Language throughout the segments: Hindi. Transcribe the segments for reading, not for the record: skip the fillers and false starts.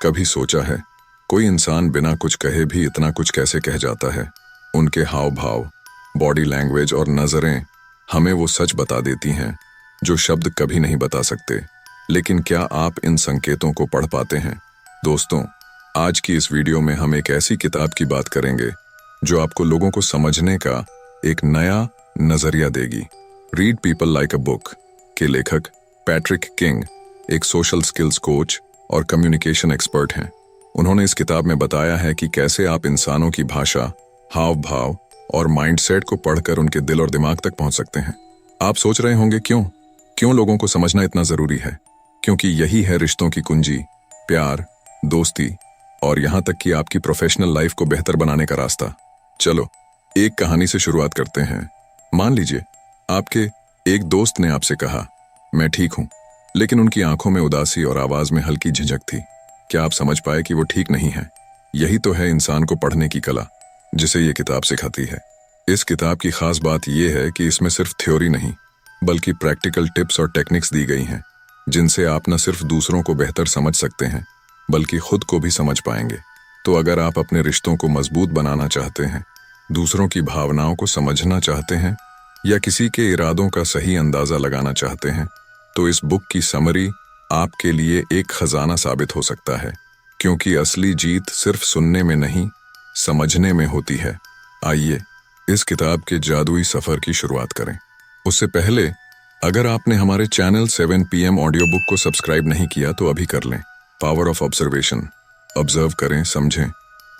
कभी सोचा है कोई इंसान बिना कुछ कहे भी इतना कुछ कैसे कह जाता है? उनके हाव भाव, बॉडी लैंग्वेज और नजरें हमें वो सच बता देती हैं जो शब्द कभी नहीं बता सकते। लेकिन क्या आप इन संकेतों को पढ़ पाते हैं? दोस्तों, आज की इस वीडियो में हम एक ऐसी किताब की बात करेंगे जो आपको लोगों को समझने का एक नया नजरिया देगी। Read people like a book के लेखक पैट्रिक किंग एक सोशल स्किल्स कोच और कम्युनिकेशन एक्सपर्ट हैं। उन्होंने इस किताब में बताया है कि कैसे आप इंसानों की भाषा, हाव भाव और माइंडसेट को पढ़कर उनके दिल और दिमाग तक पहुंच सकते हैं। आप सोच रहे होंगे क्यों लोगों को समझना इतना जरूरी है? क्योंकि यही है रिश्तों की कुंजी, प्यार, दोस्ती और यहां तक कि आपकी प्रोफेशनल लाइफ को बेहतर बनाने का रास्ता। चलो एक कहानी से शुरुआत करते हैं। मान लीजिए आपके एक दोस्त ने आपसे कहा, मैं ठीक हूं, लेकिन उनकी आंखों में उदासी और आवाज में हल्की झिझक थी। क्या आप समझ पाए कि वो ठीक नहीं है? यही तो है इंसान को पढ़ने की कला, जिसे ये किताब सिखाती है। इस किताब की खास बात यह है कि इसमें सिर्फ थ्योरी नहीं, बल्कि प्रैक्टिकल टिप्स और टेक्निक्स दी गई हैं, जिनसे आप न सिर्फ दूसरों को बेहतर समझ सकते हैं, बल्कि खुद को भी समझ पाएंगे। तो अगर आप अपने रिश्तों को मजबूत बनाना चाहते हैं, दूसरों की भावनाओं को समझना चाहते हैं या किसी के इरादों का सही अंदाजा लगाना चाहते हैं, तो इस बुक की समरी आपके लिए एक खजाना साबित हो सकता है। क्योंकि असली जीत सिर्फ सुनने में नहीं, समझने में होती है। आइए इस किताब के जादुई सफर की शुरुआत करें। उससे पहले अगर आपने हमारे चैनल 7 PM ऑडियो बुक को सब्सक्राइब नहीं किया तो अभी कर लें। Power of observation. ऑब्जर्व करें, समझें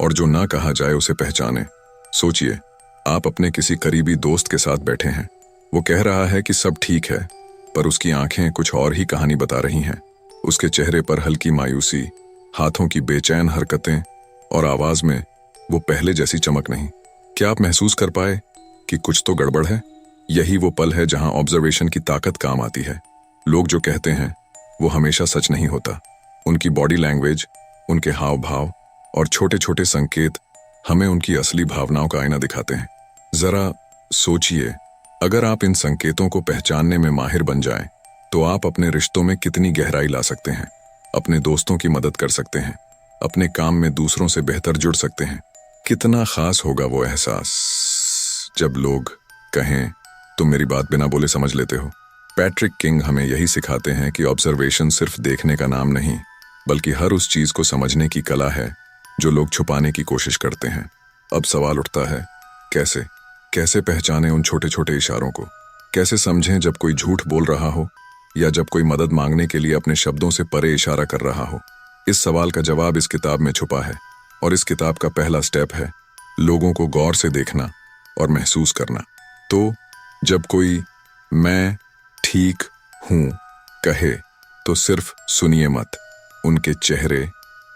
और जो ना कहा जाए उसे पहचानें। सोचिए, आप अपने किसी करीबी दोस्त के साथ बैठे हैं। वो कह रहा है कि सब ठीक है, पर उसकी आंखें कुछ और ही कहानी बता रही हैं। उसके चेहरे पर हल्की मायूसी, हाथों की बेचैन हरकतें और आवाज में वो पहले जैसी चमक नहीं। क्या आप महसूस कर पाए कि कुछ तो गड़बड़ है? यही वो पल है जहां ऑब्जर्वेशन की ताकत काम आती है। लोग जो कहते हैं वो हमेशा सच नहीं होता। उनकी बॉडी लैंग्वेज, उनके हाव भाव और छोटे छोटे संकेत हमें उनकी असली भावनाओं का आईना दिखाते हैं। जरा सोचिए, अगर आप इन संकेतों को पहचानने में माहिर बन जाएं, तो आप अपने रिश्तों में कितनी गहराई ला सकते हैं, अपने दोस्तों की मदद कर सकते हैं, अपने काम में दूसरों से बेहतर जुड़ सकते हैं। कितना खास होगा वो एहसास जब लोग कहें, तुम मेरी बात बिना बोले समझ लेते हो। पैट्रिक किंग हमें यही सिखाते हैं कि ऑब्जर्वेशन सिर्फ देखने का नाम नहीं, बल्कि हर उस चीज को समझने की कला है जो लोग छुपाने की कोशिश करते हैं। अब सवाल उठता है, कैसे पहचानें उन छोटे छोटे इशारों को? कैसे समझें जब कोई झूठ बोल रहा हो या जब कोई मदद मांगने के लिए अपने शब्दों से परे इशारा कर रहा हो? इस सवाल का जवाब इस किताब में छुपा है। और इस किताब का पहला स्टेप है लोगों को गौर से देखना और महसूस करना। तो जब कोई मैं ठीक हूं कहे, तो सिर्फ सुनिए मत। उनके चेहरे,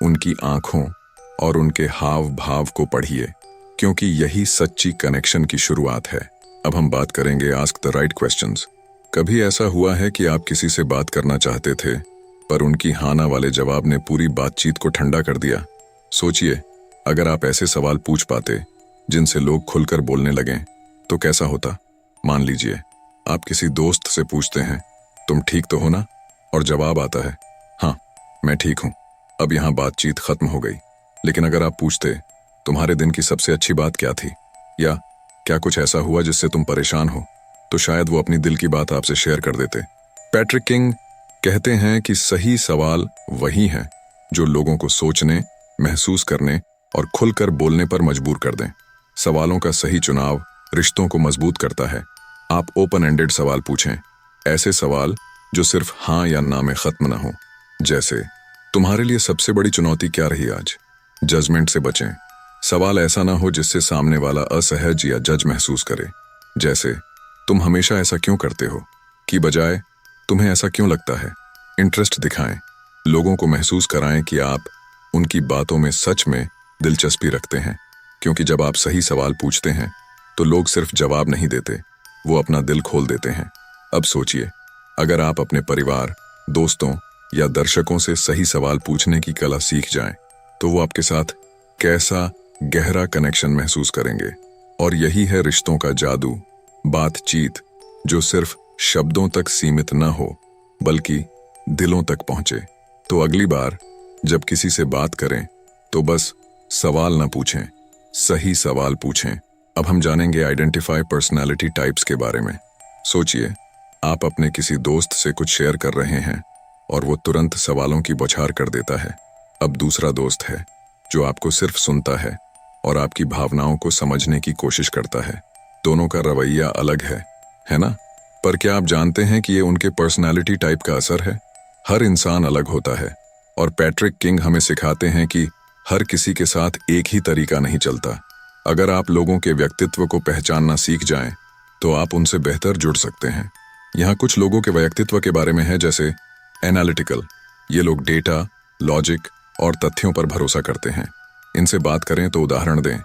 उनकी आंखों और उनके हाव भाव को पढ़िए, क्योंकि यही सच्ची कनेक्शन की शुरुआत है। अब हम बात करेंगे आस्क द राइट क्वेश्चंस। कभी ऐसा हुआ है कि आप किसी से बात करना चाहते थे, पर उनकी हाना वाले जवाब ने पूरी बातचीत को ठंडा कर दिया? सोचिए, अगर आप ऐसे सवाल पूछ पाते जिनसे लोग खुलकर बोलने लगें, तो कैसा होता? मान लीजिए आप किसी दोस्त से पूछते हैं, तुम ठीक तो हो ना? और जवाब आता है, हाँ मैं ठीक हूं। अब यहां बातचीत खत्म हो गई। लेकिन अगर आप पूछते, तुम्हारे दिन की सबसे अच्छी बात क्या थी, या क्या कुछ ऐसा हुआ जिससे तुम परेशान हो, तो शायद वो अपनी दिल की बात आपसे शेयर कर देते। पैट्रिक किंग कहते हैं कि सही सवाल वही हैं जो लोगों को सोचने, महसूस करने और खुलकर बोलने पर मजबूर कर दें। सवालों का सही चुनाव रिश्तों को मजबूत करता है। आप ओपन एंडेड सवाल पूछें, ऐसे सवाल जो सिर्फ हाँ या ना में खत्म ना हो। जैसे, तुम्हारे लिए सबसे बड़ी चुनौती क्या रही आज? जजमेंट से बचें। सवाल ऐसा ना हो जिससे सामने वाला असहज या जज महसूस करे। जैसे, तुम हमेशा ऐसा क्यों करते हो, की बजाय तुम्हें ऐसा क्यों लगता है। इंटरेस्ट दिखाएं, लोगों को महसूस कराएं कि आप उनकी बातों में सच में दिलचस्पी रखते हैं। क्योंकि जब आप सही सवाल पूछते हैं, तो लोग सिर्फ जवाब नहीं देते, वो अपना दिल खोल देते हैं। अब सोचिए, अगर आप अपने परिवार, दोस्तों या दर्शकों से सही सवाल पूछने की कला सीख जाएं, तो वो आपके साथ कैसा गहरा कनेक्शन महसूस करेंगे। और यही है रिश्तों का जादू, बातचीत जो सिर्फ शब्दों तक सीमित न हो, बल्कि दिलों तक पहुंचे। तो अगली बार जब किसी से बात करें तो बस सवाल न पूछें, सही सवाल पूछें। अब हम जानेंगे आइडेंटिफाई पर्सनालिटी टाइप्स के बारे में। सोचिए, आप अपने किसी दोस्त से कुछ शेयर कर रहे हैं और वो तुरंत सवालों की बौछार कर देता है। अब दूसरा दोस्त है जो आपको सिर्फ सुनता है और आपकी भावनाओं को समझने की कोशिश करता है। दोनों का रवैया अलग है ना? पर क्या आप जानते हैं कि ये उनके पर्सनालिटी टाइप का असर है? हर इंसान अलग होता है और पैट्रिक किंग हमें सिखाते हैं कि हर किसी के साथ एक ही तरीका नहीं चलता। अगर आप लोगों के व्यक्तित्व को पहचानना सीख जाएं, तो आप उनसे बेहतर जुड़ सकते हैं। यहाँ कुछ लोगों के व्यक्तित्व के बारे में है, जैसे एनालिटिकल। ये लोग डेटा, लॉजिक और तथ्यों पर भरोसा करते हैं। इनसे बात करें तो उदाहरण दें,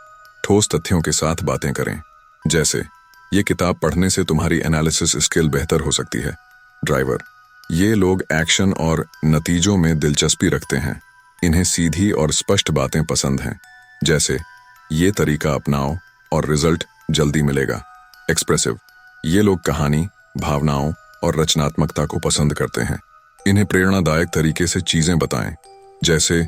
ठोस तथ्यों के साथ बातें करें, जैसे ये किताब पढ़ने से तुम्हारी एनालिसिस स्किल बेहतर हो सकती है। ड्राइवर। ये लोग एक्शन और नतीजों में दिलचस्पी रखते हैं। इन्हें सीधी और स्पष्ट बातें पसंद हैं, जैसे ये तरीका अपनाओ और रिजल्ट जल्दी मिलेगा। एक्सप्रेसिव। ये लोग कहानी, भावनाओं और रचनात्मकता को पसंद करते हैं। इन्हें प्रेरणादायक तरीके से चीजें बताएं, जैसे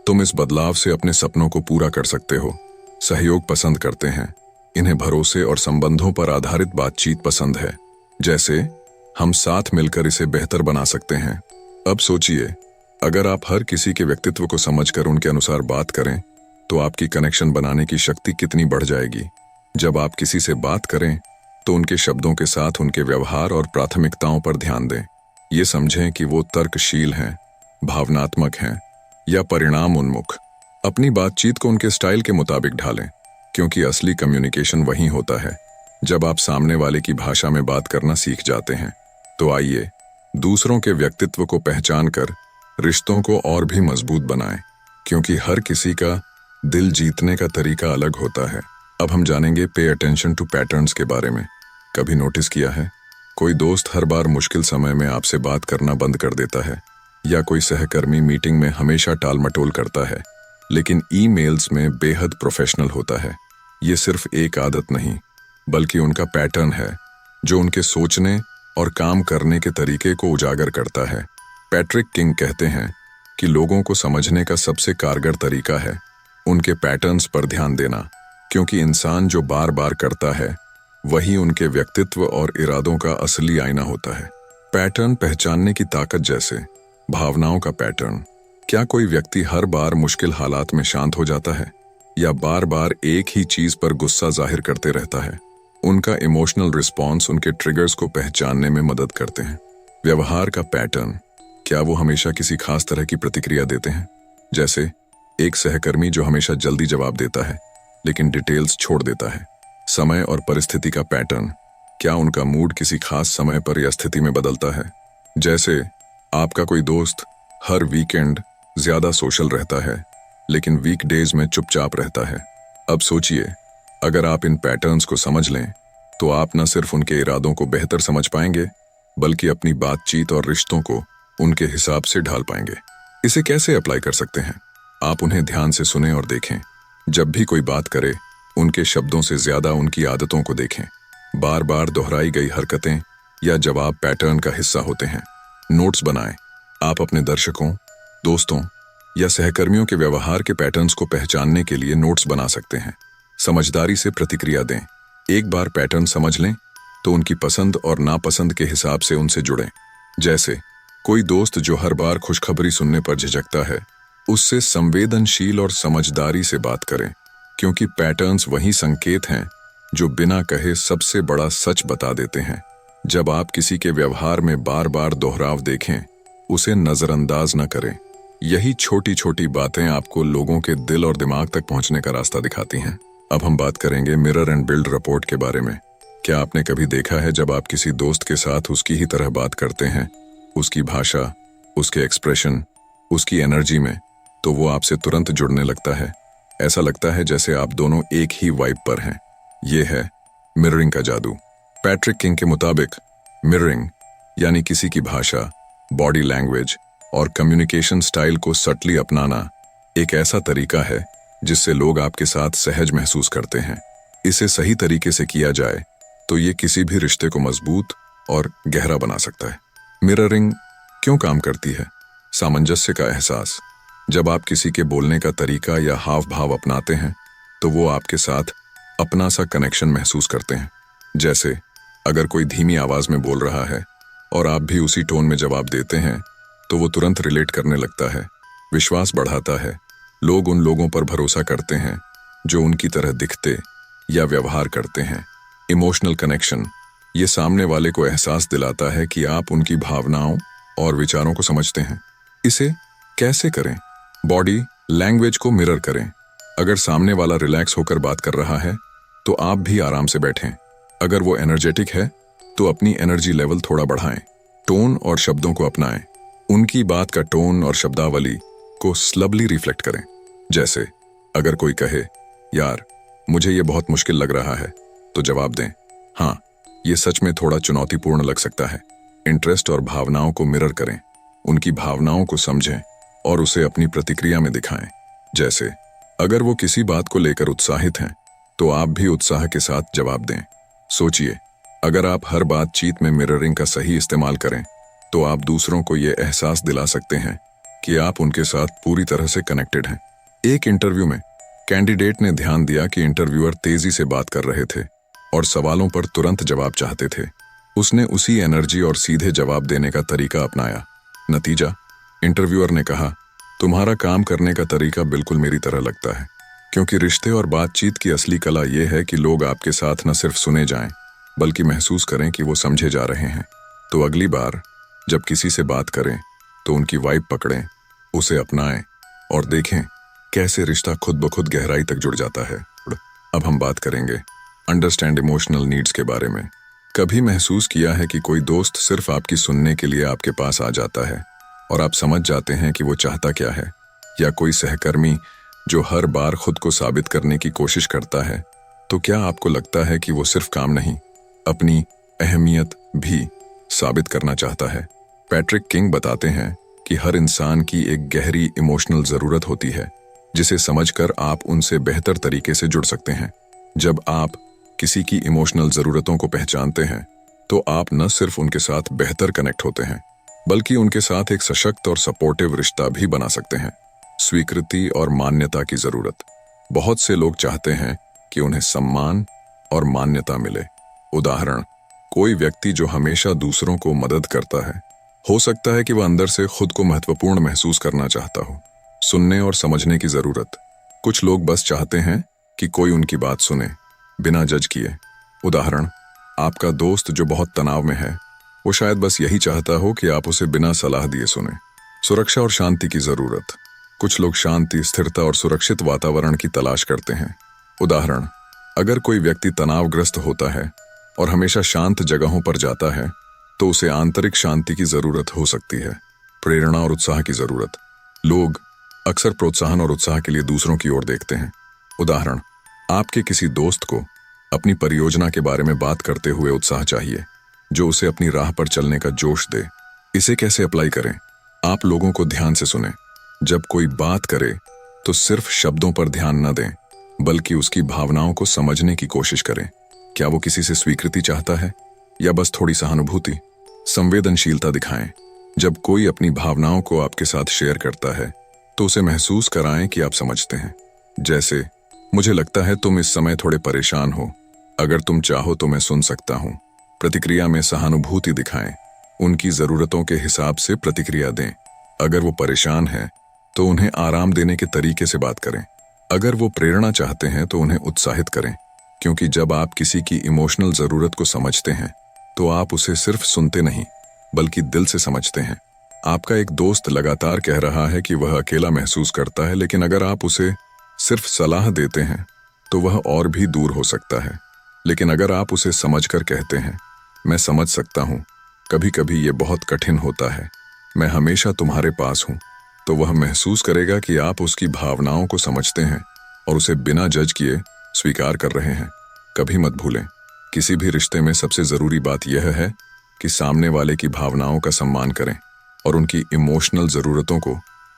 तुम इस बदलाव से अपने सपनों को पूरा कर सकते हो। सहयोग पसंद करते हैं। इन्हें भरोसे और संबंधों पर आधारित बातचीत पसंद है, जैसे हम साथ मिलकर इसे बेहतर बना सकते हैं। अब सोचिए, अगर आप हर किसी के व्यक्तित्व को समझकर उनके अनुसार बात करें, तो आपकी कनेक्शन बनाने की शक्ति कितनी बढ़ जाएगी। जब आप किसी से बात करें तो उनके शब्दों के साथ उनके व्यवहार और प्राथमिकताओं पर ध्यान दें। ये समझें कि वो तर्कशील हैं, भावनात्मक हैं या परिणाम उन्मुख। अपनी बातचीत को उनके स्टाइल के मुताबिक ढालें, क्योंकि असली कम्युनिकेशन वहीं होता है जब आप सामने वाले की भाषा में बात करना सीख जाते हैं। तो आइए दूसरों के व्यक्तित्व को पहचान कर रिश्तों को और भी मजबूत बनाएं, क्योंकि हर किसी का दिल जीतने का तरीका अलग होता है। अब हम जानेंगे पे अटेंशन टू पैटर्न्स के बारे में। कभी नोटिस किया है, कोई दोस्त हर बार मुश्किल समय में आपसे बात करना बंद कर देता है, या कोई सहकर्मी मीटिंग में हमेशा टालमटोल करता है, लेकिन ईमेल्स में बेहद प्रोफेशनल होता है। ये सिर्फ एक आदत नहीं, बल्कि उनका पैटर्न है जो उनके सोचने और काम करने के तरीके को उजागर करता है। पैट्रिक किंग कहते हैं कि लोगों को समझने का सबसे कारगर तरीका है उनके पैटर्न्स पर ध्यान देना, क्योंकि इंसान जो बार बार करता है वही उनके व्यक्तित्व और इरादों का असली आईना होता है। पैटर्न पहचानने की ताकत, जैसे भावनाओं का पैटर्न। क्या कोई व्यक्ति हर बार मुश्किल हालात में शांत हो जाता है, या बार बार एक ही चीज पर गुस्सा जाहिर करते रहता है? उनका इमोशनल रिस्पॉन्स उनके ट्रिगर्स को पहचानने में मदद करते हैं। व्यवहार का पैटर्न। क्या वो हमेशा किसी खास तरह की प्रतिक्रिया देते हैं, जैसे एक सहकर्मी जो हमेशा जल्दी जवाब देता है लेकिन डिटेल्स छोड़ देता है? समय और परिस्थिति का पैटर्न। क्या उनका मूड किसी खास समय पर या स्थिति में बदलता है? जैसे आपका कोई दोस्त हर वीकेंड ज्यादा सोशल रहता है लेकिन वीकडेज में चुपचाप रहता है। अब सोचिए, अगर आप इन पैटर्न्स को समझ लें तो आप न सिर्फ उनके इरादों को बेहतर समझ पाएंगे, बल्कि अपनी बातचीत और रिश्तों को उनके हिसाब से ढाल पाएंगे। इसे कैसे अप्लाई कर सकते हैं? आप उन्हें ध्यान से सुनें और देखें। जब भी कोई बात करे, उनके शब्दों से ज्यादा उनकी आदतों को देखें। बार बार दोहराई गई हरकतें या जवाब पैटर्न का हिस्सा होते हैं। नोट्स बनाएं। आप अपने दर्शकों, दोस्तों या सहकर्मियों के व्यवहार के पैटर्न्स को पहचानने के लिए नोट्स बना सकते हैं। समझदारी से प्रतिक्रिया दें। एक बार पैटर्न समझ लें तो उनकी पसंद और नापसंद के हिसाब से उनसे जुड़ें। जैसे कोई दोस्त जो हर बार खुशखबरी सुनने पर झिझकता है, उससे संवेदनशील और समझदारी से बात करें, क्योंकि पैटर्न्स वही संकेत हैं जो बिना कहे सबसे बड़ा सच बता देते हैं। जब आप किसी के व्यवहार में बार बार दोहराव देखें, उसे नजरअंदाज न करें। यही छोटी छोटी बातें आपको लोगों के दिल और दिमाग तक पहुंचने का रास्ता दिखाती हैं। अब हम बात करेंगे मिरर एंड बिल्ड रिपोर्ट के बारे में। क्या आपने कभी देखा है, जब आप किसी दोस्त के साथ उसकी ही तरह बात करते हैं, उसकी भाषा, उसके एक्सप्रेशन, उसकी एनर्जी में, तो वो आपसे तुरंत जुड़ने लगता है। ऐसा लगता है जैसे आप दोनों एक ही वाइब पर हैं। ये है मिररिंग का जादू। पैट्रिक किंग के मुताबिक मिररिंग यानी किसी की भाषा, बॉडी लैंग्वेज और कम्युनिकेशन स्टाइल को सटली अपनाना एक ऐसा तरीका है जिससे लोग आपके साथ सहज महसूस करते हैं। इसे सही तरीके से किया जाए तो ये किसी भी रिश्ते को मजबूत और गहरा बना सकता है। मिररिंग क्यों काम करती है? सामंजस्य का एहसास। जब आप किसी के बोलने का तरीका या हाव भाव अपनाते हैं तो वो आपके साथ अपना सा कनेक्शन महसूस करते हैं। जैसे अगर कोई धीमी आवाज में बोल रहा है और आप भी उसी टोन में जवाब देते हैं तो वो तुरंत रिलेट करने लगता है, विश्वास बढ़ाता है। लोग उन लोगों पर भरोसा करते हैं जो उनकी तरह दिखते या व्यवहार करते हैं। इमोशनल कनेक्शन ये सामने वाले को एहसास दिलाता है कि आप उनकी भावनाओं और विचारों को समझते हैं। इसे कैसे करें? बॉडी लैंग्वेज को मिरर करें। अगर सामने वाला रिलैक्स होकर बात कर रहा है तो आप भी आराम से बैठें। अगर वो एनर्जेटिक है तो अपनी एनर्जी लेवल थोड़ा बढ़ाएं। टोन और शब्दों को अपनाएं। उनकी बात का टोन और शब्दावली को स्लबली रिफ्लेक्ट करें। जैसे अगर कोई कहे, यार मुझे ये बहुत मुश्किल लग रहा है, तो जवाब दें, हाँ ये सच में थोड़ा चुनौतीपूर्ण लग सकता है। इंटरेस्ट और भावनाओं को मिरर करें। उनकी भावनाओं को समझें और उसे अपनी प्रतिक्रिया में दिखाएं। जैसे अगर वो किसी बात को लेकर उत्साहित हैं तो आप भी उत्साह के साथ जवाब दें। सोचिए, अगर आप हर बातचीत में मिररिंग का सही इस्तेमाल करें तो आप दूसरों को ये एहसास दिला सकते हैं कि आप उनके साथ पूरी तरह से कनेक्टेड हैं। एक इंटरव्यू में कैंडिडेट ने ध्यान दिया कि इंटरव्यूअर तेजी से बात कर रहे थे और सवालों पर तुरंत जवाब चाहते थे। उसने उसी एनर्जी और सीधे जवाब देने का तरीका अपनाया। नतीजा, इंटरव्यूअर ने कहा, तुम्हारा काम करने का तरीका बिल्कुल मेरी तरह लगता है। क्योंकि रिश्ते और बातचीत की असली कला यह है कि लोग आपके साथ न सिर्फ सुने जाएं, बल्कि महसूस करें कि वो समझे जा रहे हैं। तो अगली बार जब किसी से बात करें तो उनकी वाइब पकड़ें, उसे अपनाएं और देखें कैसे रिश्ता खुद ब खुद गहराई तक जुड़ जाता है। अब हम बात करेंगे अंडरस्टैंड इमोशनल नीड्स के बारे में। कभी महसूस किया है कि कोई दोस्त सिर्फ आपकी सुनने के लिए आपके पास आ जाता है और आप समझ जाते हैं कि वो चाहता क्या है? या कोई सहकर्मी जो हर बार खुद को साबित करने की कोशिश करता है, तो क्या आपको लगता है कि वो सिर्फ काम नहीं, अपनी अहमियत भी साबित करना चाहता है? पैट्रिक किंग बताते हैं कि हर इंसान की एक गहरी इमोशनल जरूरत होती है जिसे समझकर आप उनसे बेहतर तरीके से जुड़ सकते हैं। जब आप किसी की इमोशनल जरूरतों को पहचानते हैं तो आप न सिर्फ उनके साथ बेहतर कनेक्ट होते हैं बल्कि उनके साथ एक सशक्त और सपोर्टिव रिश्ता भी बना सकते हैं। स्वीकृति और मान्यता की जरूरत। बहुत से लोग चाहते हैं कि उन्हें सम्मान और मान्यता मिले। उदाहरण, कोई व्यक्ति जो हमेशा दूसरों को मदद करता है, हो सकता है कि वह अंदर से खुद को महत्वपूर्ण महसूस करना चाहता हो। सुनने और समझने की जरूरत। कुछ लोग बस चाहते हैं कि कोई उनकी बात सुने, बिना जज किए। उदाहरण, आपका दोस्त जो बहुत तनाव में है, वो शायद बस यही चाहता हो कि आप उसे बिना सलाह दिए सुने। सुरक्षा और शांति की जरूरत। कुछ लोग शांति, स्थिरता और सुरक्षित वातावरण की तलाश करते हैं। उदाहरण, अगर कोई व्यक्ति तनावग्रस्त होता है और हमेशा शांत जगहों पर जाता है तो उसे आंतरिक शांति की जरूरत हो सकती है। प्रेरणा और उत्साह की जरूरत। लोग अक्सर प्रोत्साहन और उत्साह के लिए दूसरों की ओर देखते हैं। उदाहरण, आपके किसी दोस्त को अपनी परियोजना के बारे में बात करते हुए उत्साह चाहिए जो उसे अपनी राह पर चलने का जोश दे। इसे कैसे अप्लाई करें? आप लोगों को ध्यान से सुनें। जब कोई बात करे तो सिर्फ शब्दों पर ध्यान न दें, बल्कि उसकी भावनाओं को समझने की कोशिश करें। क्या वो किसी से स्वीकृति चाहता है या बस थोड़ी सहानुभूति? संवेदनशीलता दिखाएं। जब कोई अपनी भावनाओं को आपके साथ शेयर करता है तो उसे महसूस कराएं कि आप समझते हैं। जैसे, मुझे लगता है तुम इस समय थोड़े परेशान हो, अगर तुम चाहो तो मैं सुन सकता हूं। प्रतिक्रिया में सहानुभूति दिखाएं। उनकी जरूरतों के हिसाब से प्रतिक्रिया दें। अगर वो परेशान है तो उन्हें आराम देने के तरीके से बात करें। अगर वो प्रेरणा चाहते हैं तो उन्हें उत्साहित करें, क्योंकि जब आप किसी की इमोशनल जरूरत को समझते हैं तो आप उसे सिर्फ सुनते नहीं बल्कि दिल से समझते हैं। आपका एक दोस्त लगातार कह रहा है कि वह अकेला महसूस करता है, लेकिन अगर आप उसे सिर्फ सलाह देते हैं तो वह और भी दूर हो सकता है। लेकिन अगर आप उसे समझकर कहते हैं, मैं समझ सकता हूं, कभी कभी ये बहुत कठिन होता है, मैं हमेशा तुम्हारे पास हूं, तो वह महसूस करेगा कि आप उसकी भावनाओं को समझते हैं और उसे बिना जज किए स्वीकार कर रहे हैं। कभी मत भूलें, किसी भी रिश्ते में सबसे जरूरी बात यह है कि सामने वाले की भावनाओं का सम्मान करें और उनकी इमोशनल जरूरतों को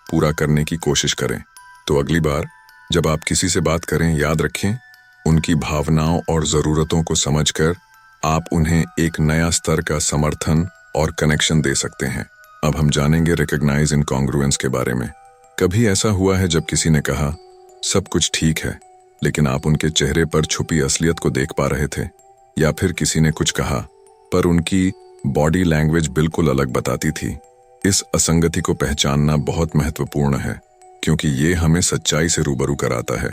पूरा करने की कोशिश करें। तो अगली बार जब आप किसी से बात करें, याद रखें, उनकी भावनाओं और जरूरतों को समझकर आप उन्हें एक नया स्तर का समर्थन और कनेक्शन दे सकते हैं। अब हम जानेंगे रिकॉग्नाइज इनकॉन्ग्रुएंस के बारे में। कभी ऐसा हुआ है जब किसी ने कहा सब कुछ ठीक है, लेकिन आप उनके चेहरे पर छुपी असलियत को देख पा रहे थे? या फिर किसी ने कुछ कहा पर उनकी बॉडी लैंग्वेज बिल्कुल अलग बताती थी? इस असंगति को पहचानना बहुत महत्वपूर्ण है, क्योंकि ये हमें सच्चाई से रूबरू कराता है।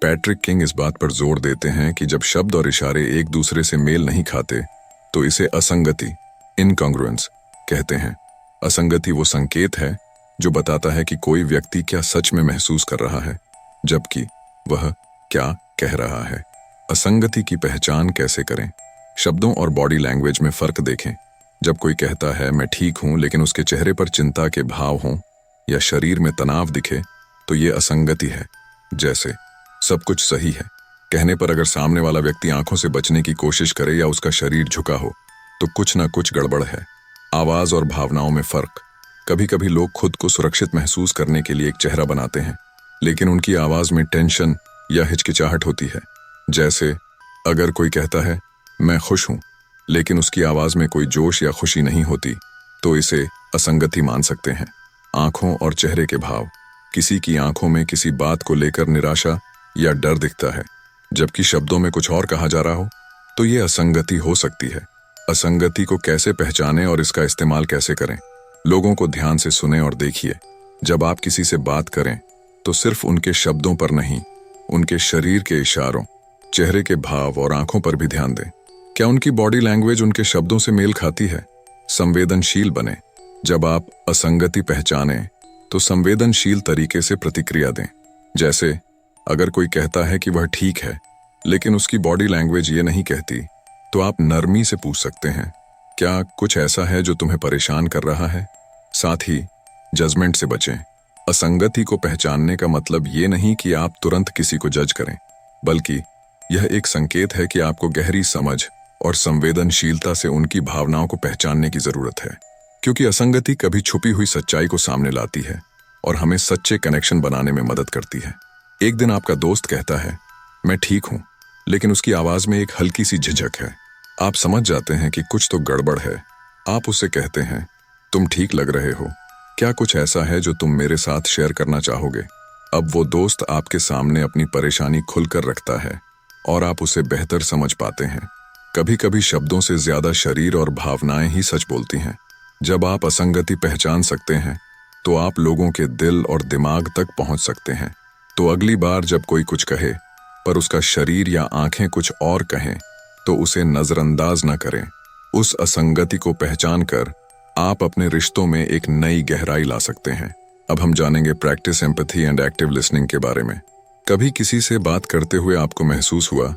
पैट्रिक किंग इस बात पर जोर देते हैं कि जब शब्द और इशारे एक दूसरे से मेल नहीं खाते तो इसे असंगति, इनकॉन्ग्रुएंस कहते हैं। असंगति वो संकेत है जो बताता है कि कोई व्यक्ति क्या सच में महसूस कर रहा है, जबकि वह क्या कह रहा है। असंगति की पहचान कैसे करें? शब्दों और बॉडी लैंग्वेज में फर्क देखें। जब कोई कहता है मैं ठीक हूं, लेकिन उसके चेहरे पर चिंता के भाव हों या शरीर में तनाव दिखे, तो ये असंगति है। जैसे सब कुछ सही है कहने पर अगर सामने वाला व्यक्ति आंखों से बचने की कोशिश करे या उसका शरीर झुका हो, तो कुछ ना कुछ गड़बड़ है। आवाज और भावनाओं में फर्क। कभी कभी लोग खुद को सुरक्षित महसूस करने के लिए एक चेहरा बनाते हैं, लेकिन उनकी आवाज में टेंशन या हिचकिचाहट होती है। जैसे अगर कोई कहता है मैं खुश हूं, लेकिन उसकी आवाज में कोई जोश या खुशी नहीं होती, तो इसे असंगति मान सकते हैं। आंखों और चेहरे के भाव। किसी की आंखों में किसी बात को लेकर निराशा या डर दिखता है, जबकि शब्दों में कुछ और कहा जा रहा हो, तो ये असंगति हो सकती है। असंगति को कैसे पहचानें और इसका इस्तेमाल कैसे करें? लोगों को ध्यान से सुनें और देखिए। जब आप किसी से बात करें तो सिर्फ उनके शब्दों पर नहीं, उनके शरीर के इशारों, चेहरे के भाव और आंखों पर भी ध्यान दें। क्या उनकी बॉडी लैंग्वेज उनके शब्दों से मेल खाती है? संवेदनशील बने। जब आप असंगति पहचानें तो संवेदनशील तरीके से प्रतिक्रिया दें। जैसे अगर कोई कहता है कि वह ठीक है, लेकिन उसकी बॉडी लैंग्वेज ये नहीं कहती, तो आप नरमी से पूछ सकते हैं, क्या कुछ ऐसा है जो तुम्हें परेशान कर रहा है? साथ ही जजमेंट से बचें। असंगति को पहचानने का मतलब ये नहीं कि आप तुरंत किसी को जज करें, बल्कि यह एक संकेत है कि आपको गहरी समझ और संवेदनशीलता से उनकी भावनाओं को पहचानने की जरूरत है। क्योंकि असंगति कभी छुपी हुई सच्चाई को सामने लाती है और हमें सच्चे कनेक्शन बनाने में मदद करती है। एक दिन आपका दोस्त कहता है मैं ठीक हूं, लेकिन उसकी आवाज में एक हल्की सी झिझक है। आप समझ जाते हैं कि कुछ तो गड़बड़ है। आप उससे कहते हैं तुम ठीक लग रहे हो, क्या कुछ ऐसा है जो तुम मेरे साथ शेयर करना चाहोगे? अब वो दोस्त आपके सामने अपनी परेशानी खुलकर रखता है और आप उसे बेहतर समझ पाते हैं। कभी कभी शब्दों से ज्यादा शरीर और भावनाएं ही सच बोलती हैं। जब आप असंगति पहचान सकते हैं तो आप लोगों के दिल और दिमाग तक पहुंच सकते हैं। तो अगली बार जब कोई कुछ कहे पर उसका शरीर या आंखें कुछ और कहें, तो उसे नजरअंदाज न करें। उस असंगति को पहचान कर आप अपने रिश्तों में एक नई गहराई ला सकते हैं। अब हम जानेंगे practice empathy and active listening के बारे में। कभी किसी से बात करते हुए आपको महसूस हुआ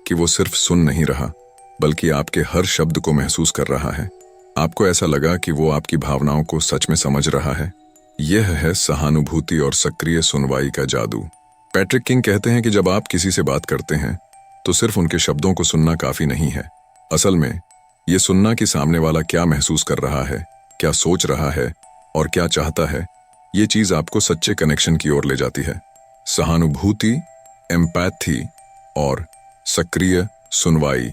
कि वो सिर्फ सुन नहीं रहा, बल्कि आपके हर शब्द को महसूस कर रहा है? आपको ऐसा लगा कि वो आपकी भावनाओं को सच में समझ रहा है? यह है सहानुभूति और सक्रिय सुनवाई का जादू। पैट्रिक किंग कहते हैं कि जब आप किसी से बात करते हैं तो सिर्फ उनके शब्दों को सुनना काफी नहीं है। असल में ये सुनना कि सामने वाला क्या महसूस कर रहा है, क्या सोच रहा है और क्या चाहता है, ये चीज आपको सच्चे कनेक्शन की ओर ले जाती है। सहानुभूति, एम्पैथी और सक्रिय सुनवाई,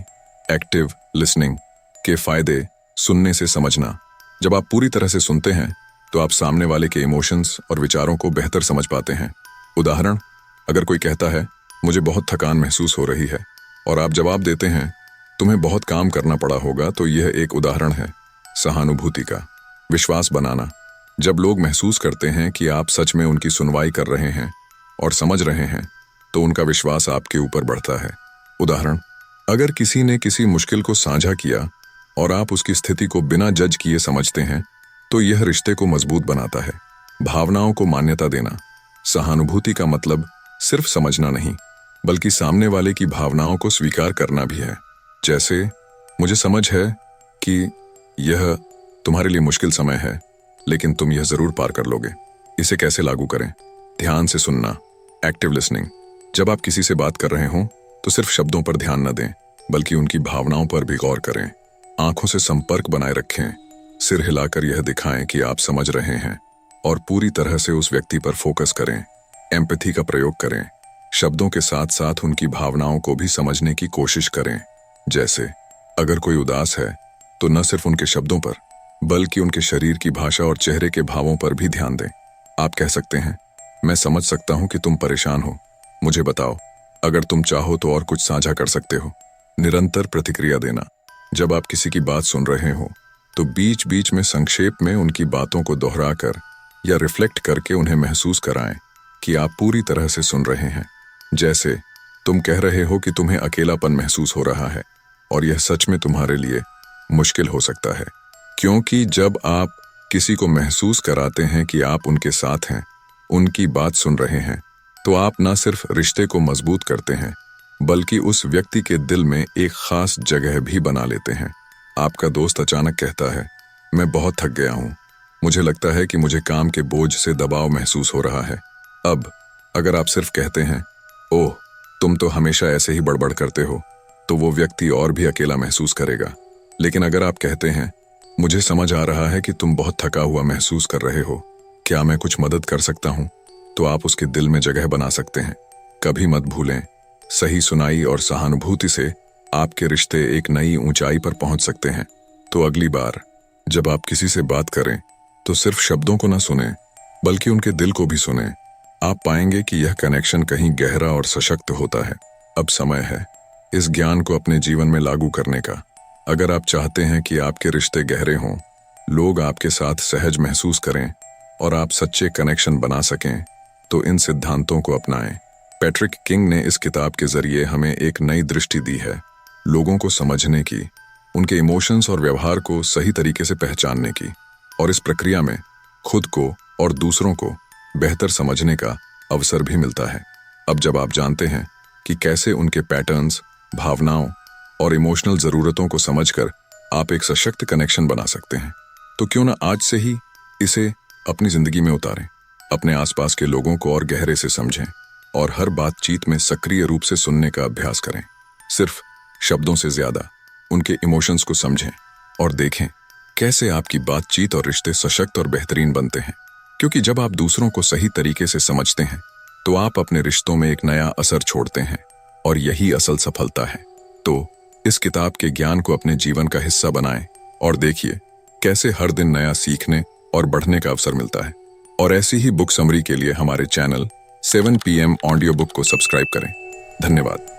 एक्टिव लिसनिंग के फायदे। सुनने से समझना। जब आप पूरी तरह से सुनते हैं तो आप सामने वाले के इमोशंस और विचारों को बेहतर समझ पाते हैं। उदाहरण, अगर कोई कहता है मुझे बहुत थकान महसूस हो रही है और आप जवाब देते हैं तुम्हें बहुत काम करना पड़ा होगा, तो यह एक उदाहरण है सहानुभूति का। विश्वास बनाना। जब लोग महसूस करते हैं कि आप सच में उनकी सुनवाई कर रहे हैं और समझ रहे हैं, तो उनका विश्वास आपके ऊपर बढ़ता है। उदाहरण, अगर किसी ने किसी मुश्किल को साझा किया और आप उसकी स्थिति को बिना जज किए समझते हैं, तो यह रिश्ते को मजबूत बनाता है। भावनाओं को मान्यता देना। सहानुभूति का मतलब सिर्फ समझना नहीं, बल्कि सामने वाले की भावनाओं को स्वीकार करना भी है। जैसे मुझे समझ है कि यह तुम्हारे लिए मुश्किल समय है, लेकिन तुम यह जरूर पार कर लोगे। इसे कैसे लागू करें? ध्यान से सुनना, एक्टिव लिसनिंग। जब आप किसी से बात कर रहे हों तो सिर्फ शब्दों पर ध्यान न दें, बल्कि उनकी भावनाओं पर भी गौर करें। आंखों से संपर्क बनाए रखें, सिर हिलाकर यह दिखाएं कि आप समझ रहे हैं और पूरी तरह से उस व्यक्ति पर फोकस करें। एम्पैथी का प्रयोग करें। शब्दों के साथ साथ उनकी भावनाओं को भी समझने की कोशिश करें। जैसे अगर कोई उदास है तो न सिर्फ उनके शब्दों पर, बल्कि उनके शरीर की भाषा और चेहरे के भावों पर भी ध्यान दें। आप कह सकते हैं मैं समझ सकता हूँ कि तुम परेशान हो। मुझे बताओ, अगर तुम चाहो तो और कुछ साझा कर सकते हो। निरंतर प्रतिक्रिया देना। जब आप किसी की बात सुन रहे हो तो बीच बीच में संक्षेप में उनकी बातों को दोहराकर या रिफ्लेक्ट करके उन्हें महसूस कराएं कि आप पूरी तरह से सुन रहे हैं। जैसे तुम कह रहे हो कि तुम्हें अकेलापन महसूस हो रहा है और यह सच में तुम्हारे लिए मुश्किल हो सकता है, क्योंकि जब आप किसी को महसूस कराते हैं कि आप उनके साथ हैं, उनकी बात सुन रहे हैं, तो आप न सिर्फ रिश्ते को मजबूत करते हैं बल्कि उस व्यक्ति के दिल में एक खास जगह भी बना लेते हैं। आपका दोस्त अचानक कहता है, मैं बहुत थक गया हूँ, मुझे लगता है कि मुझे काम के बोझ से दबाव महसूस हो रहा है। अब अगर आप सिर्फ कहते हैं, ओह तुम तो हमेशा ऐसे ही बड़बड़ करते हो, तो वो व्यक्ति और भी अकेला महसूस करेगा। लेकिन अगर आप कहते हैं, मुझे समझ आ रहा है कि तुम बहुत थका हुआ महसूस कर रहे हो, क्या मैं कुछ मदद कर सकता हूँ, तो आप उसके दिल में जगह बना सकते हैं। कभी मत भूलें, सही सुनाई और सहानुभूति से आपके रिश्ते एक नई ऊंचाई पर पहुंच सकते हैं। तो अगली बार जब आप किसी से बात करें तो सिर्फ शब्दों को न सुनें बल्कि उनके दिल को भी सुनें। आप पाएंगे कि यह कनेक्शन कहीं गहरा और सशक्त होता है। अब समय है इस ज्ञान को अपने जीवन में लागू करने का। अगर आप चाहते हैं कि आपके रिश्ते गहरे हों, लोग आपके साथ सहज महसूस करें और आप सच्चे कनेक्शन बना सकें, तो इन सिद्धांतों को अपनाएं। पैट्रिक किंग ने इस किताब के जरिए हमें एक नई दृष्टि दी है, लोगों को समझने की, उनके इमोशंस और व्यवहार को सही तरीके से पहचानने की, और इस प्रक्रिया में खुद को और दूसरों को बेहतर समझने का अवसर भी मिलता है। अब जब आप जानते हैं कि कैसे उनके पैटर्न्स, भावनाओं और इमोशनल ज़रूरतों को समझकर आप एक सशक्त कनेक्शन बना सकते हैं, तो क्यों ना आज से ही इसे अपनी ज़िंदगी में उतारें। अपने आसपास के लोगों को और गहरे से समझें और हर बातचीत में सक्रिय रूप से सुनने का अभ्यास करें। सिर्फ शब्दों से ज़्यादा उनके इमोशंस को समझें और देखें कैसे आपकी बातचीत और रिश्ते सशक्त और बेहतरीन बनते हैं। क्योंकि जब आप दूसरों को सही तरीके से समझते हैं तो आप अपने रिश्तों में एक नया असर छोड़ते हैं, और यही असल सफलता है। तो इस किताब के ज्ञान को अपने जीवन का हिस्सा बनाएं और देखिए कैसे हर दिन नया सीखने और बढ़ने का अवसर मिलता है। और ऐसी ही बुक समरी के लिए हमारे चैनल 7 PM ऑडियो बुक को सब्सक्राइब करें। धन्यवाद।